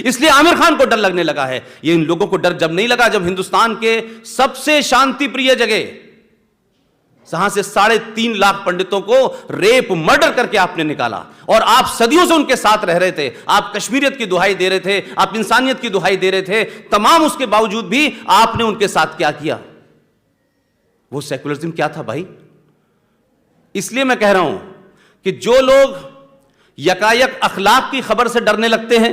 इसलिए आमिर खान को डर लगने लगा है। ये इन लोगों को डर जब नहीं लगा जब हिंदुस्तान के सबसे शांति प्रिय जगह जहां से 3.5 लाख पंडितों को रेप मर्डर करके आपने निकाला और आप सदियों से उनके साथ रह रहे थे। आप कश्मीरियत की दुहाई दे रहे थे, आप इंसानियत की दुहाई दे रहे थे, तमाम उसके बावजूद भी आपने उनके साथ क्या किया? वो सेकुलरिज्म क्या था भाई? इसलिए मैं कह रहा हूं कि जो लोग यकायक अखलाक की खबर से डरने लगते हैं,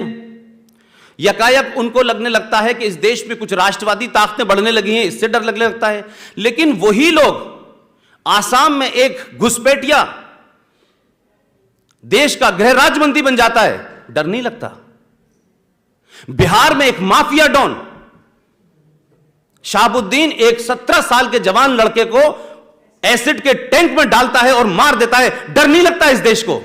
यकायक उनको लगने लगता है कि इस देश में कुछ राष्ट्रवादी ताकतें बढ़ने लगी हैं, इससे डर लगने लगता है। लेकिन वही लोग आसाम में एक घुसपैठिया देश का गृह राज्य मंत्री बन जाता है, डर नहीं लगता। बिहार में एक माफिया डॉन शहाबुद्दीन एक 17 साल के जवान लड़के को एसिड के टैंक में डालता है और मार देता है, डर नहीं लगता इस देश को।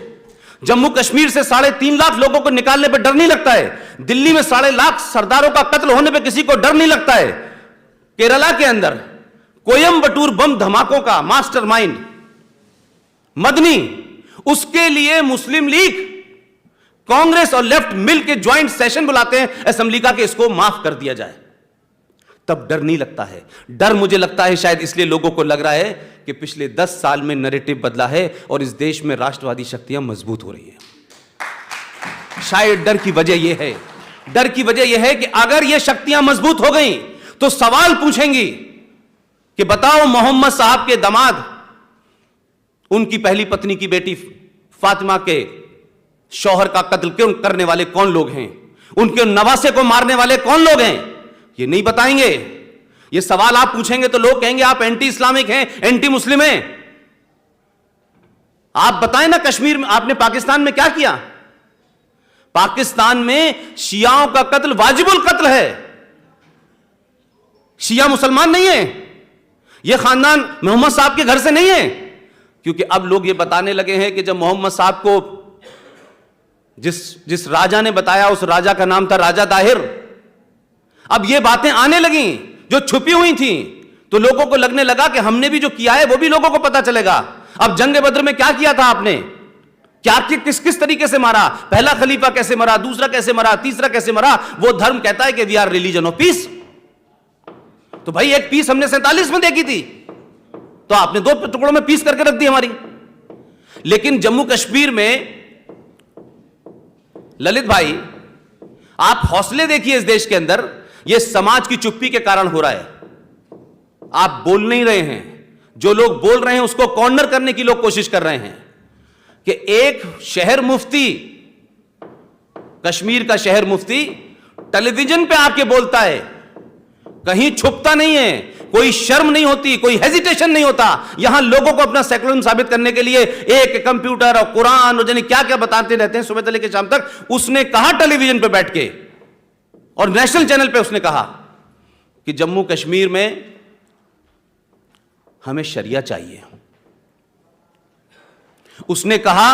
जम्मू कश्मीर से 3.5 लाख लोगों को निकालने पर डर नहीं लगता है। दिल्ली में 1.5 लाख सरदारों का कत्ल होने पर किसी को डर नहीं लगता है। केरला के अंदर कोयम्बटूर बम धमाकों का मास्टरमाइंड मदनी, उसके लिए मुस्लिम लीग, कांग्रेस और लेफ्ट मिल के ज्वाइंट सेशन बुलाते हैं असेंबली का कि इसको माफ कर दिया जाए, तब डर नहीं लगता है। डर मुझे लगता है शायद इसलिए लोगों को लग रहा है कि पिछले 10 साल में नैरेटिव बदला है और इस देश में राष्ट्रवादी शक्तियां मजबूत हो रही हैं। शायद डर की वजह यह है, डर की वजह यह है कि अगर ये शक्तियां मजबूत हो गई तो सवाल पूछेंगी कि बताओ मोहम्मद साहब के दामाद, उनकी पहली पत्नी की बेटी फातिमा के शौहर का कत्ल क्यों करने वाले कौन लोग हैं? उनके नवासे को मारने वाले कौन लोग हैं? ये नहीं बताएंगे। ये सवाल आप पूछेंगे तो लोग कहेंगे आप एंटी इस्लामिक हैं, एंटी मुस्लिम हैं। आप बताएं ना, कश्मीर में आपने पाकिस्तान में क्या किया? पाकिस्तान में शियाओं का कत्ल वाजिबुल कत्ल है। शिया मुसलमान नहीं है, यह खानदान मोहम्मद साहब के घर से नहीं है। क्योंकि अब लोग ये बताने लगे हैं कि जब मोहम्मद साहब को जिस राजा ने बताया उस राजा का नाम था राजा दाहिर, अब ये बातें आने लगी जो छुपी हुई थी, तो लोगों को लगने लगा कि हमने भी जो किया है वो भी लोगों को पता चलेगा। अब जंग बद्र में क्या किया था आपने, क्या किस किस तरीके से मारा, पहला खलीफा कैसे मरा, दूसरा कैसे मरा, तीसरा कैसे मरा। वो धर्म कहता है कि we are religion of peace. तो भाई एक पीस हमने 47 में देखी थी, तो आपने 2 टुकड़ों में पीस करके रख दी हमारी। लेकिन जम्मू कश्मीर में ललित भाई आप हौसले देखिए इस देश के अंदर, यह समाज की चुप्पी के कारण हो रहा है। आप बोल नहीं रहे हैं, जो लोग बोल रहे हैं उसको कॉर्नर करने की लोग कोशिश कर रहे हैं कि एक शहर मुफ्ती, कश्मीर का शहर मुफ्ती टेलीविजन पे आके बोलता है, कहीं छुपता नहीं है, कोई शर्म नहीं होती, कोई हेजिटेशन नहीं होता। यहां लोगों को अपना सेकुलरिज्म साबित करने के लिए एक कंप्यूटर और कुरान और जाने क्या क्या बताते रहते हैं सुबह से लेकर शाम तक। उसने कहा टेलीविजन पे बैठ के और नेशनल चैनल पे उसने कहा कि जम्मू कश्मीर में हमें शरिया चाहिए। उसने कहा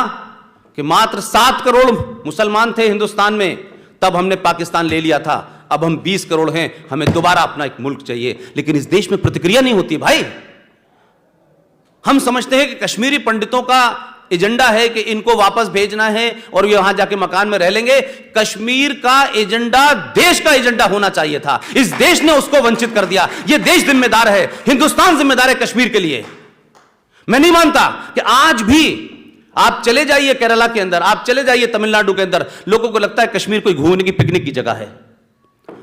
कि मात्र 7 करोड़ मुसलमान थे हिंदुस्तान में, तब हमने पाकिस्तान ले लिया था, अब हम 20 करोड़ हैं, हमें दोबारा अपना एक मुल्क चाहिए। लेकिन इस देश में प्रतिक्रिया नहीं होती भाई। हम समझते हैं कि कश्मीरी पंडितों का एजेंडा है कि इनको वापस भेजना है और ये वहां जाके मकान में रह लेंगे। कश्मीर का एजेंडा देश का एजेंडा होना चाहिए था, इस देश ने उसको वंचित कर दिया। ये देश जिम्मेदार है, हिंदुस्तान जिम्मेदार है कश्मीर के लिए। मैं नहीं मानता कि आज भी आप चले जाइए केरला के अंदर, आप चले जाइए तमिलनाडु के अंदर, लोगों को लगता है कश्मीर कोई घूमने की पिकनिक की जगह है।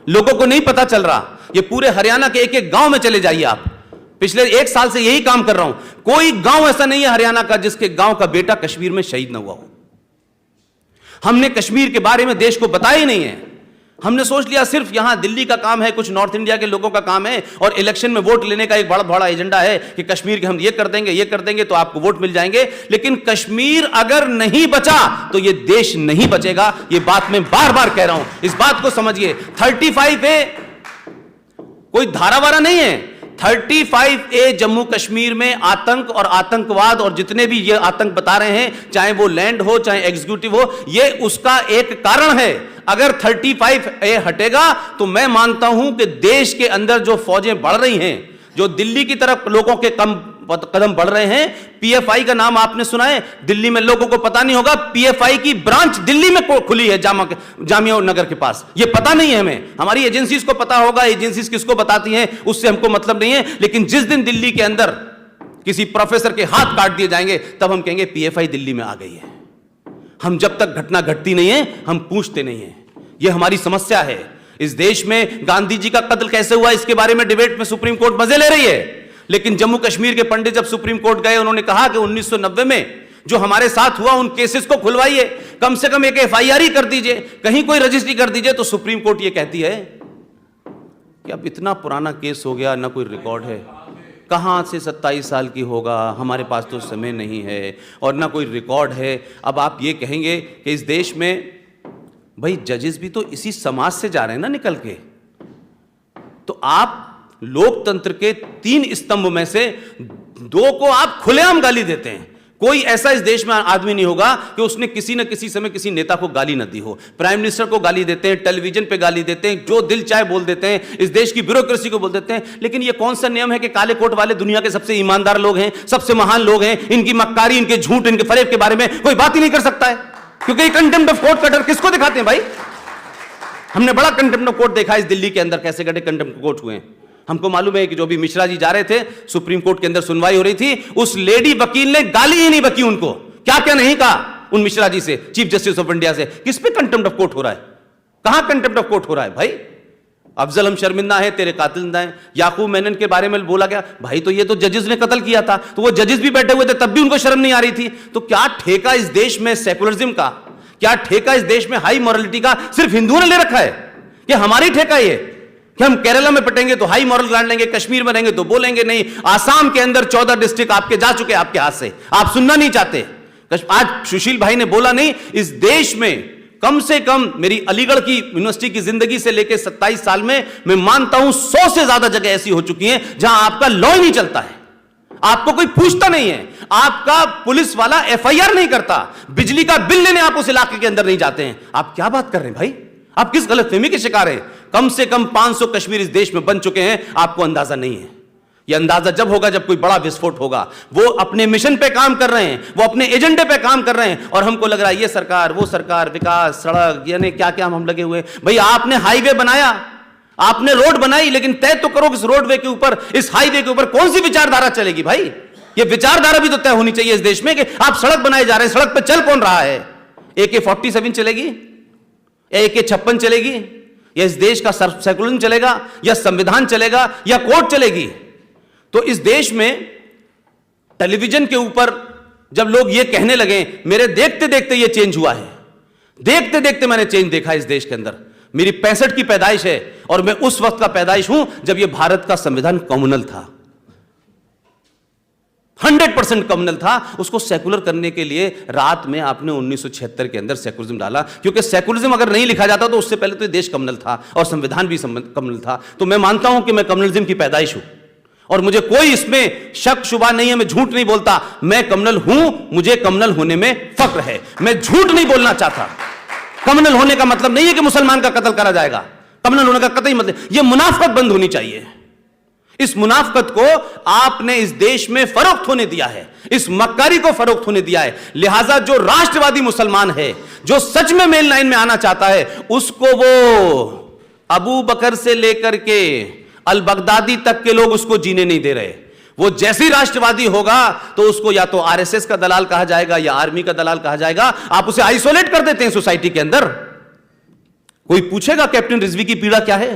लोगों को नहीं पता चल रहा। ये पूरे हरियाणा के एक एक गांव में चले जाइए आप, पिछले 1 साल से यही काम कर रहा हूं, कोई गांव ऐसा नहीं है हरियाणा का जिसके गांव का बेटा कश्मीर में शहीद ना हुआ हो। हमने कश्मीर के बारे में देश को बताया ही नहीं है। हमने सोच लिया सिर्फ यहां दिल्ली का काम है, कुछ नॉर्थ इंडिया के लोगों का काम है और इलेक्शन में वोट लेने का एक बड़ा बड़ा एजेंडा है कि कश्मीर के हम ये कर देंगे तो आपको वोट मिल जाएंगे। लेकिन कश्मीर अगर नहीं बचा तो ये देश नहीं बचेगा। ये बात मैं बार बार कह रहा हूं, इस बात को समझिए। 35A कोई धारावारा नहीं है। 35A जम्मू कश्मीर में आतंक और आतंकवाद और जितने भी ये आतंक बता रहे हैं, चाहे वो लैंड हो चाहे एग्जीक्यूटिव हो, ये उसका एक कारण है। अगर 35A हटेगा तो मैं मानता हूं कि देश के अंदर जो फौजें बढ़ रही हैं, जो दिल्ली की तरफ लोगों के कम कदम बढ़ रहे हैं। पीएफआई का नाम आपने सुना है? दिल्ली में लोगों को पता नहीं होगा, पीएफआई की ब्रांच दिल्ली में खुली है, जामिया नगर के पास। ये पता नहीं है हमें, हमारी एजेंसीज को पता होगा, एजेंसीज किसको बताती हैं उससे हमको मतलब नहीं है। लेकिन जिस दिन दिल्ली के अंदर किसी प्रोफेसर के हाथ काट दिए जाएंगे तब हम कहेंगे पीएफआई दिल्ली में आ गई है। हम जब तक घटना घटती नहीं है हम पूछते नहीं है। यह हमारी समस्या है। इस देश में गांधी जी का कत्ल कैसे हुआ इसके बारे में डिबेट में सुप्रीम कोर्ट मजे ले रही है, लेकिन जम्मू कश्मीर के पंडित जब सुप्रीम कोर्ट गए उन्होंने कहा कि 1990 में जो हमारे साथ हुआ उन केसेस को खुलवाइए, कम से कम एक एफआईआर ही कर दीजिए, कहीं कोई रजिस्ट्री कर दीजिए। तो सुप्रीम कोर्ट ये कहती है कि अब इतना पुराना केस हो गया, ना कोई रिकॉर्ड है, कहां से 27 साल की होगा, हमारे पास तो समय नहीं है और ना कोई रिकॉर्ड है। अब आप ये कहेंगे कि इस देश में भाई जजेस भी तो इसी समाज से जा रहे हैं ना निकल के, तो आप लोकतंत्र के 3 स्तंभ में से 2 को आप खुलेआम गाली देते हैं। कोई ऐसा इस देश में आदमी नहीं होगा कि उसने किसी न किसी समय किसी नेता को गाली न दी हो। प्राइम मिनिस्टर को गाली देते हैं, टेलीविजन पे गाली देते हैं, जो दिल चाहे बोल देते हैं, इस देश की ब्यूरोक्रेसी को बोल देते हैं। लेकिन ये कौन सा नियम है कि काले कोट वाले दुनिया के सबसे ईमानदार लोग हैं, सबसे महान लोग हैं, इनकी मक्कारी, इनके झूठ, इनके फरेब के बारे में कोई बात ही नहीं कर सकता है? क्योंकि कंटेम्प्ट ऑफ कोर्ट का डर किसको दिखाते हैं भाई? हमने बड़ा कंटेम्प्ट ऑफ कोर्ट देखा इस दिल्ली के अंदर, कैसे कैसे कंटेम्प्ट ऑफ कोर्ट हुए हैं। हमको मालूम है कि जो भी मिश्रा जी जा रहे थे, सुप्रीम कोर्ट के अंदर सुनवाई हो रही थी, उस लेडी वकील ने गाली ही नहीं बकी उनको, क्या क्या नहीं कहा उन मिश्रा जी से, चीफ जस्टिस ऑफ इंडिया से। किस पे कंटेम्प्ट ऑफ कोर्ट हो रहा है? कहां कंटेम्प्ट ऑफ कोर्ट हो रहा है भाई? अफजल हम शर्मिंदा है, तेरे कातिल जिंदा है। याकूब मेनन के बारे में बोला गया, भाई तो ये तो जजेस ने कत्ल किया था, तो वो जजेस भी बैठे हुए थे तब भी उनको शर्म नहीं आ रही थी। तो क्या ठेका इस देश में सेकुलरिज्म का, क्या ठेका इस देश में हाई मॉरलिटी का सिर्फ हिंदुओं ने ले रखा है? कि हमारी ठेका ये कि हम केरला में पटेंगे तो हाई मॉरल ग्रांड लेंगे, कश्मीर में रहेंगे तो बोलेंगे नहीं। आसाम के अंदर 14 डिस्ट्रिक्ट आपके जा चुके आपके हाथ से, आप सुनना नहीं चाहते। आज सुशील भाई ने बोला नहीं, इस देश में कम से कम मेरी अलीगढ़ की यूनिवर्सिटी की जिंदगी से लेकर 27 साल में मैं मानता हूं 100 से ज्यादा जगह ऐसी हो चुकी हैं जहां आपका लॉ ही नहीं चलता है, आपको कोई पूछता नहीं है, आपका पुलिस वाला एफआईआर नहीं करता, बिजली का बिल लेने आप उस इलाके के अंदर नहीं जाते हैं। आप क्या बात कर रहे हैं भाई? आप किस गलतफहमी के शिकार हैं? कम से कम 500 कश्मीर इस देश में बन चुके हैं, आपको अंदाजा नहीं है। यह अंदाजा जब होगा जब कोई बड़ा विस्फोट होगा। वो अपने मिशन पे काम कर रहे हैं, वो अपने एजेंडे पे काम कर रहे हैं, और हमको लग रहा है ये सरकार वो सरकार, विकास, सड़क, यानी क्या क्या हम लगे हुए। भाई आपने हाईवे बनाया, आपने रोड बनाई, लेकिन तय तो करो इस रोडवे के ऊपर, इस हाईवे के ऊपर कौन सी विचारधारा चलेगी भाई? ये विचारधारा भी तो तय होनी चाहिए इस देश में कि आप सड़क बनाए जा रहे हैं, सड़क पर चल कौन रहा है? AK-47 चलेगी, AK-56 चलेगी, या इस देश का सेकुलरिज्म चलेगा, या संविधान चलेगा, या कोर्ट चलेगी? तो इस देश में टेलीविजन के ऊपर जब लोग ये कहने लगे, मेरे देखते देखते ये चेंज हुआ है, देखते देखते मैंने चेंज देखा इस देश के अंदर। मेरी 65 की पैदाइश है और मैं उस वक्त का पैदाइश हूं जब ये भारत का संविधान कम्युनल था, 100% कम्युनल था। उसको सेकुलर करने के लिए रात में आपने 1976 के अंदर सेकुलरिज्म डाला, क्योंकि सेकुलरिज्म अगर नहीं लिखा जाता तो उससे पहले तो ये देश कम्युनल था और संविधान भी कम्युनल था। तो मैं मानता हूं कि मैं कम्युनलिज्म की पैदाइश हूं और मुझे कोई इसमें शक शुबा नहीं है, मैं झूठ नहीं बोलता, मैं कम्युनल हूं, मुझे कम्युनल होने में फक्र है, मैं झूठ नहीं बोलना चाहता। कम्युनल होने का मतलब नहीं है कि मुसलमान का कत्ल करा जाएगा, कम्युनल होने का कतई मतलब, यह मुनाफकत बंद होनी चाहिए। इस मुनाफकत को आपने इस देश में फरोख्त होने दिया है, इस मक्कारी को फरोख्त होने दिया है। लिहाजा जो राष्ट्रवादी मुसलमान है, जो सच में मेन लाइन में आना चाहता है, उसको वो अबू बकर से लेकर के अल बगदादी तक के लोग उसको जीने नहीं दे रहे। वो जैसी राष्ट्रवादी होगा तो उसको या तो आरएसएस का दलाल कहा जाएगा या आर्मी का दलाल कहा जाएगा। आप उसे आइसोलेट कर देते हैं सोसाइटी के अंदर। कोई पूछेगा कैप्टन रिजवी की पीड़ा क्या है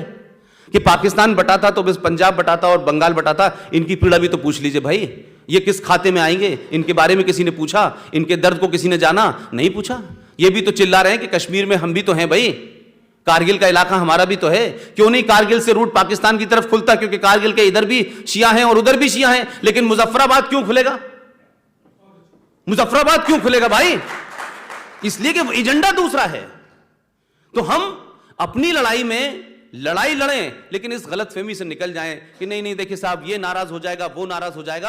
कि पाकिस्तान बटा था तो बस पंजाब बटा था और बंगाल बटा था, इनकी पीड़ा भी तो पूछ लीजिए भाई। ये किस खाते में आएंगे? इनके बारे में किसी ने पूछा? इनके दर्द को किसी ने जाना? नहीं पूछा। ये भी तो चिल्ला रहे हैं कि कश्मीर में हम भी तो हैं भाई, कारगिल का इलाका हमारा भी तो है। क्यों नहीं कारगिल से रूट पाकिस्तान की तरफ खुलता? क्योंकि कारगिल के इधर भी शिया हैं और उधर भी शिया हैं। लेकिन मुजफ्फराबाद क्यों खुलेगा? मुजफ्फराबाद क्यों खुलेगा भाई? इसलिए कि एजेंडा दूसरा है। तो हम अपनी लड़ाई में लड़ाई लड़ें, लेकिन इस गलतफहमी से निकल जाएं कि नहीं नहीं देखिए साहब ये नाराज हो जाएगा, वो नाराज हो जाएगा।